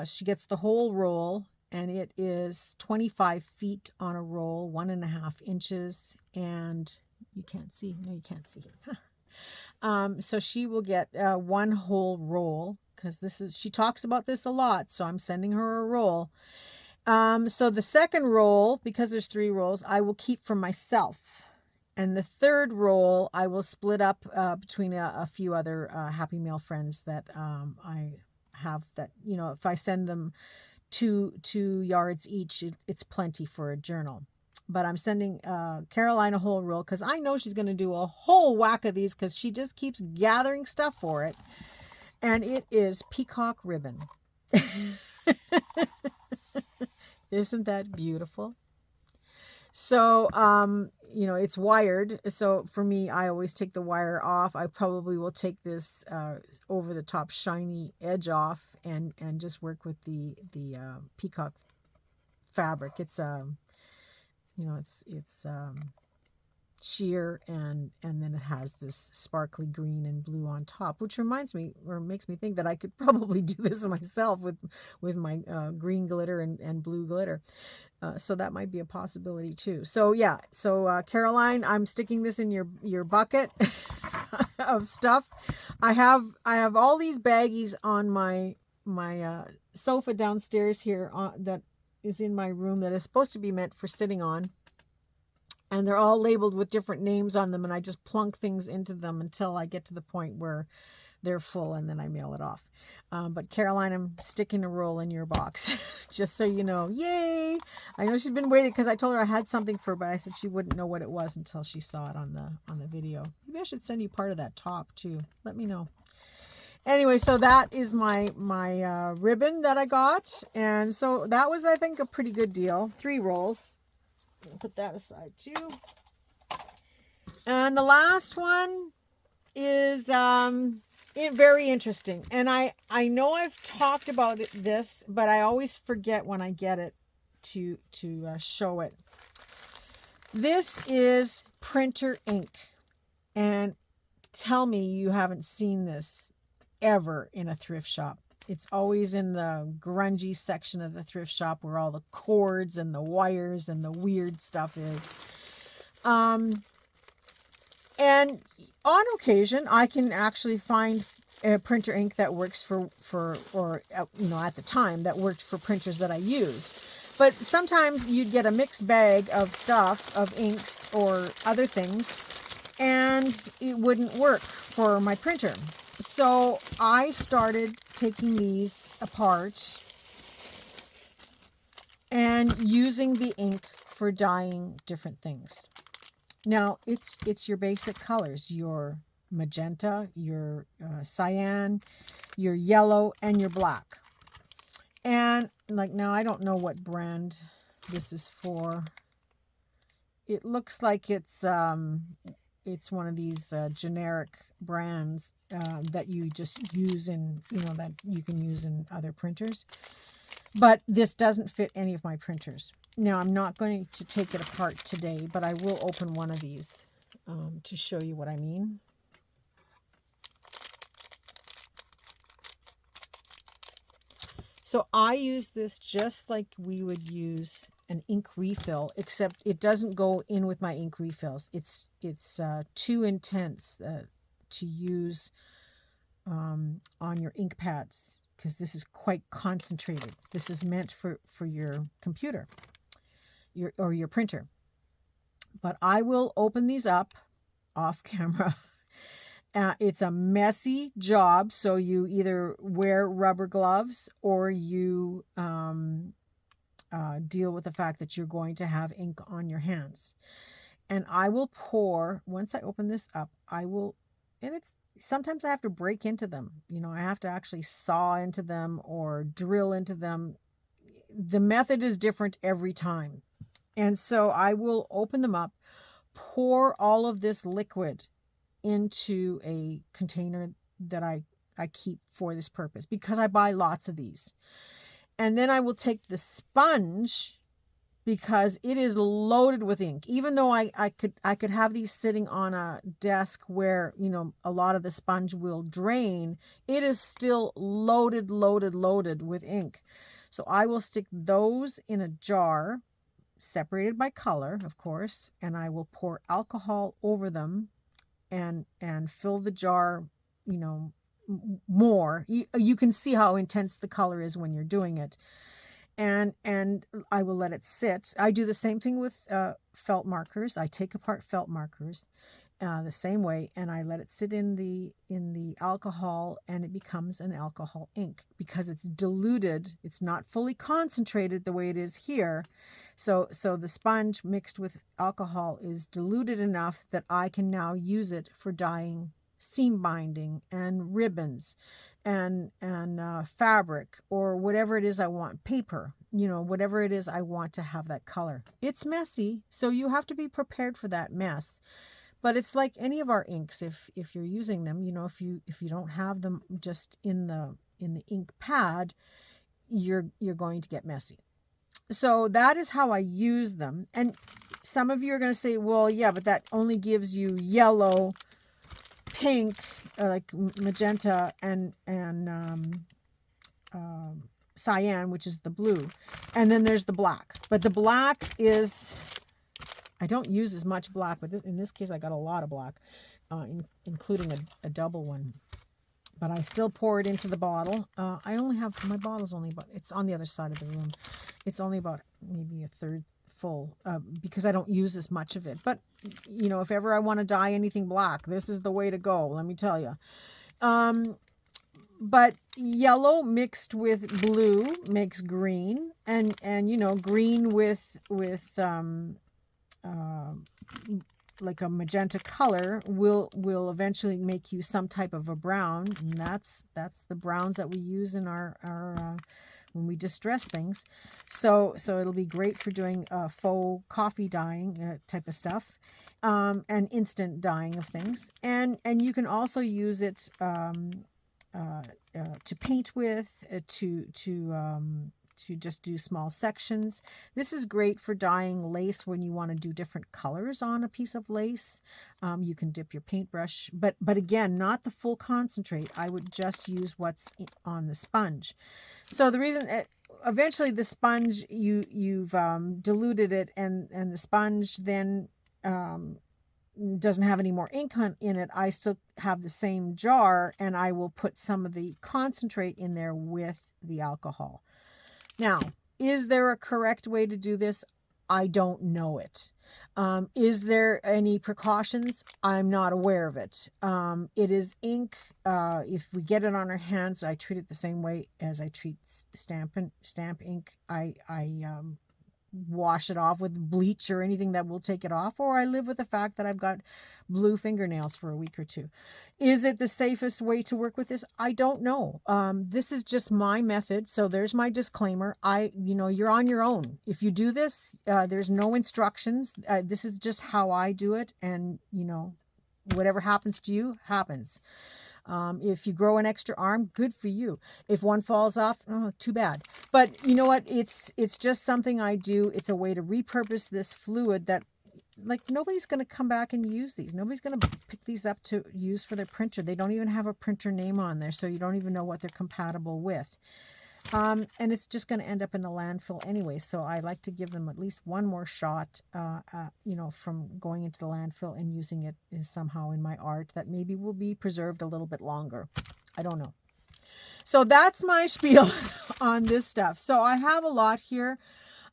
[SPEAKER 1] She gets the whole roll, and it is 25 feet on a roll, 1.5 inches, and you can't see. No, you can't see. So she will get one whole roll, because she talks about this a lot, so I'm sending her a roll. So the second roll, because there's 3 rolls, I will keep for myself. And the third roll, I will split up between a few other Happy Mail friends that I have, that, if I send them 2 yards each, it's plenty for a journal. But I'm sending Caroline a whole roll, because I know she's going to do a whole whack of these, because she just keeps gathering stuff for it. And it is Peacock ribbon. Isn't that beautiful? So, it's wired. So for me, I always take the wire off. I probably will take this over the top shiny edge off and just work with the Peacock fabric. It's sheer, and then it has this sparkly green and blue on top, which reminds me, or makes me think, that I could probably do this myself with my green glitter and blue glitter. So that might be a possibility too. So yeah, so Caroline, I'm sticking this in your bucket of stuff. I have all these baggies on my sofa downstairs here, that is in my room, that is supposed to be meant for sitting on. And they're all labeled with different names on them, and I just plunk things into them until I get to the point where they're full, and then I mail it off. But Caroline, I'm sticking a roll in your box, just so you know. Yay! I know she's been waiting, because I told her I had something for her, but I said she wouldn't know what it was until she saw it on the video. Maybe I should send you part of that top too. Let me know. Anyway, so that is my ribbon that I got, and so that was, I think, a pretty good deal. 3 rolls. I'll put that aside too. And the last one is very interesting. And I know I've talked about this, but I always forget when I get it to show it. This is printer ink. And tell me you haven't seen this ever in a thrift shop. It's always in the grungy section of the thrift shop, where all the cords and the wires and the weird stuff is. And on occasion, I can actually find a printer ink that works or at the time, that worked for printers that I used. But sometimes you'd get a mixed bag of stuff, of inks or other things, and it wouldn't work for my printer. So I started taking these apart and using the ink for dyeing different things. Now, it's your basic colors, your magenta, your cyan, your yellow, and your black. And like, now I don't know what brand this is for. It looks like it's one of these generic brands that you just use in, that you can use in other printers. But this doesn't fit any of my printers. Now, I'm not going to take it apart today, but I will open one of these to show you what I mean. So I use this just like we would use an ink refill, except it doesn't go in with my ink refills. It's too intense to use on your ink pads, because this is quite concentrated. This is meant for your computer, your printer. But I will open these up off camera. It's a messy job, so you either wear rubber gloves or you deal with the fact that you're going to have ink on your hands. And I will pour, once I open this up, sometimes I have to break into them. I have to actually saw into them or drill into them. The method is different every time. And so I will open them up, pour all of this liquid into a container that I keep for this purpose, because I buy lots of these. And then I will take the sponge, because it is loaded with ink. Even though I could have these sitting on a desk where, a lot of the sponge will drain, it is still loaded with ink. So I will stick those in a jar, separated by color, of course, and I will pour alcohol over them and fill the jar, more. You can see how intense the color is when you're doing it. And I will let it sit. I do the same thing with felt markers. I take apart felt markers the same way, and I let it sit in the alcohol, and it becomes an alcohol ink, because it's diluted. It's not fully concentrated the way it is here. So the sponge mixed with alcohol is diluted enough that I can now use it for dyeing seam binding and ribbons and fabric, or whatever it is I want, paper, whatever it is I want to have that color. It's messy, so you have to be prepared for that mess. But it's like any of our inks. If you're using them, if you don't have them just in the ink pad, you're going to get messy. So that is how I use them. And some of you are going to say, well, yeah, but that only gives you yellow, pink, like magenta, and cyan, which is the blue. And then there's the black. But the black is, I don't use as much black, but in this case I got a lot of black, including a double one. But I still pour it into the bottle. I only have, my bottle's only about, it's on the other side of the room. It's only about maybe a third full because I don't use as much of it. But, you know, if ever I want to dye anything black, this is the way to go, let me tell you. But yellow mixed with blue makes green, and you know, green with like a magenta color will eventually make you some type of a brown, and that's the browns that we use in our when we distress things. So it'll be great for doing faux coffee dyeing type of stuff, and instant dyeing of things, and you can also use it to paint with, to just do small sections. This is great for dyeing lace when you want to do different colors on a piece of lace. You can dip your paintbrush, but again, not the full concentrate. I would just use what's on the sponge. So the reason, eventually the sponge, you've diluted it, and the sponge then doesn't have any more ink in it. I still have the same jar, and I will put some of the concentrate in there with the alcohol. Now, is there a correct way to do this? I don't know it. Is there any precautions? I'm not aware of it. It is ink. If we get it on our hands, I treat it the same way as I treat stamp ink. I wash it off with bleach or anything that will take it off, or I live with the fact that I've got blue fingernails for a week or two. Is it the safest way to work with this? I don't know. This is just my method, so there's my disclaimer. You know, you're on your own. If you do this, there's no instructions. This is just how I do it, and you know, whatever happens to you happens. If you grow an extra arm, good for you. If one falls off, oh, too bad. But you know what? It's just something I do. It's a way to repurpose this fluid that, like, nobody's going to come back and use these. Nobody's going to pick these up to use for their printer. They don't even have a printer name on there, so you don't even know what they're compatible with. And it's just going to end up in the landfill anyway. So I like to give them at least one more shot, you know, from going into the landfill and using it somehow in my art that maybe will be preserved a little bit longer. I don't know. So that's my spiel on this stuff. So I have a lot here.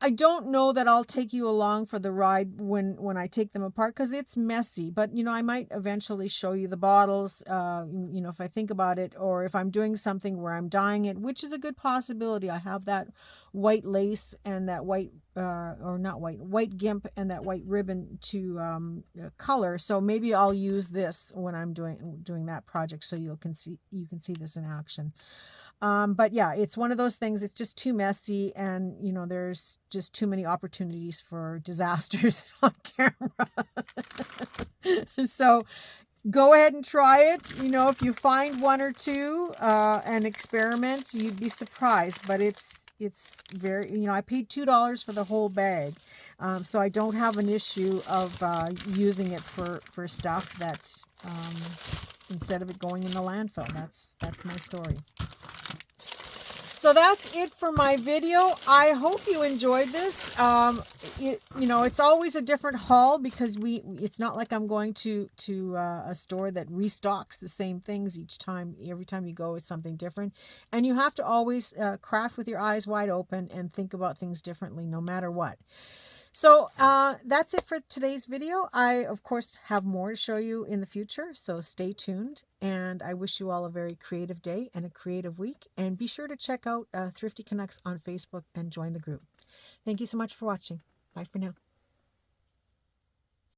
[SPEAKER 1] I don't know that I'll take you along for the ride when I take them apart, because it's messy. But, you know, I might eventually show you the bottles, you know, if I think about it, or if I'm doing something where I'm dyeing it, which is a good possibility. I have that white lace and that white, or not white gimp and that white ribbon to color. So maybe I'll use this when I'm doing that project, so you can see this in action. But yeah, it's one of those things. It's just too messy, and you know, there's just too many opportunities for disasters on camera. So go ahead and try it. You know, if you find one or two and experiment, you'd be surprised. But it's very, you know, I paid $2 for the whole bag, so I don't have an issue of using it for stuff that instead of it going in the landfill. That's my story. So that's it for my video. I hope you enjoyed this. You know, it's always a different haul, because it's not like I'm going to a store that restocks the same things each time. Every time you go, it's something different. And you have to always craft with your eyes wide open and think about things differently, no matter what. So that's it for today's video. I, of course, have more to show you in the future, so stay tuned. And I wish you all a very creative day and a creative week. And be sure to check out Thrifty Canucks on Facebook and join the group. Thank you so much for watching. Bye for now.